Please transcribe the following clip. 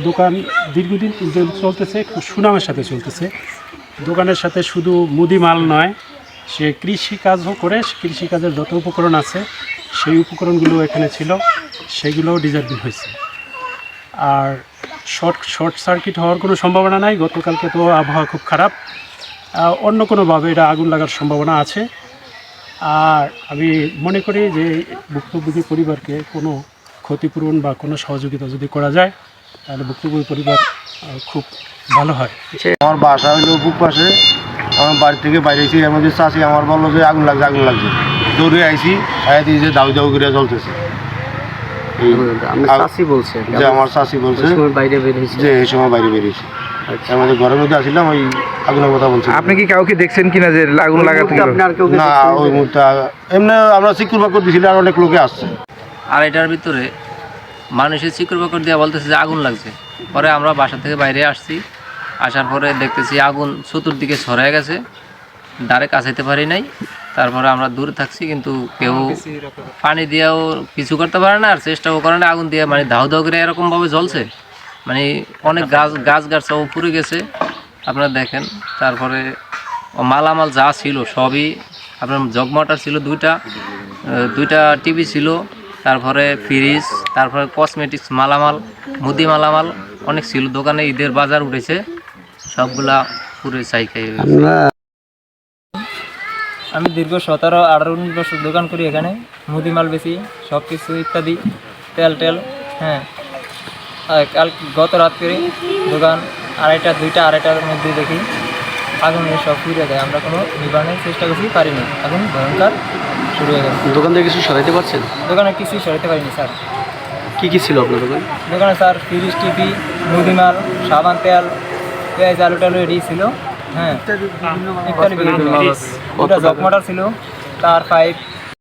দোকান দীর্ঘদিন চলতেছে, খুব সুনামের সাথে চলতেছে। দোকানের সাথে শুধু মুদি মাল নয়, সে কৃষিকাজও করে, কৃষিকাজের যত উপকরণ আছে সেই উপকরণগুলো এখানে ছিল, সেগুলোও ডিজার্ভিং হয়েছে। আর শর্ট সার্কিট হওয়ার কোনো সম্ভাবনা নাই। গতকালকে তো আবহাওয়া খুব খারাপ, অন্য কোনোভাবে এটা আগুন লাগার সম্ভাবনা আছে। আর আমি মনে করি যে ভুক্তভোগী পরিবারকে কোনো ক্ষতিপূরণ বা কোনো সহযোগিতা যদি করা যায় তাহলে ভুক্তভোগী পরিবার খুব ভালো হয়। আমার বাসা হলো বুক পাশে, আমার বাড়ি থেকে বাইরে এসে এর মধ্যে চাষি আমার বললো যে আগুন লাগছে, দৌড়ে আইসি আয়া দিয়ে যে দাউ দাউ করে জ্বলতেছে। যে আমার চাষি বলছে যে এই সময় বাইরে বেরিয়েছে, এর মধ্যে ঘরের মধ্যে আসছিলাম, ওই আগুনের কথা বলছি। আপনি কি কাউকে দেখছেন কিনা যে আগুন লাগাতে? না, ওই মুহূর্তে এমনি আমরা চিকুর বাকর দিয়েছিলাম, আর অনেক লোকে আসছে। আর এটার ভিতরে মানুষের চিকুর বাকর দিয়ে বলতেছে যে আগুন লাগছে। পরে আমরা বাসা থেকে বাইরে আসছি, আসার পরে দেখতেছি আগুন চতুর্দিকে ছড়ায় গেছে, দ্বারে কাছাইতে পারি নাই। তারপরে আমরা দূরে থাকছি, কিন্তু কেউ পানি দিয়েও কিছু করতে পারে না, আর চেষ্টাও করে না। আগুন দিয়ে মানে ধাউ ধাউ করে এরকমভাবে জ্বলছে, মানে অনেক গাছ সব পুড়ে গেছে আপনারা দেখেন। তারপরে মালামাল যা ছিল সবই আপনার জগমটার ছিল, দুইটা টিভি ছিল, তারপরে ফ্রিজ, তারপরে কসমেটিক্স মালামাল, মুদি মালামাল অনেক ছিল। দোকানে ঈদের বাজার উঠেছে, সবগুলা পুরো চাইকাই। আমি দীর্ঘ 17-18 বছর দোকান করি এখানে, মুদি মাল বেশি, সব কিছু ইত্যাদি, তেল। হ্যাঁ, কাল গত রাত করে দোকান 2:30-2:30টার মধ্যে দেখি আগুন সব ফুরিয়ে যায়। আমরা কোনো নিবারণের চেষ্টা করছি, পারিনি। আগুন ভয়ঙ্কর শুরু হয়ে গেছে। দোকান থেকে কিছু সরাইতে পারছেন? দোকানে কিছুই সরাতে পারিনি স্যার। কি ছিল আপনার দোকানে স্যার ফ্রিজ, টিভি, মুদি মাল, সাবান, তেল, পেঁয়াজ, আলু টালু এটি ছিল। হ্যাঁ, ইত্যাদি বিভিন্ন জগমটার ছিল, তার পাইপ,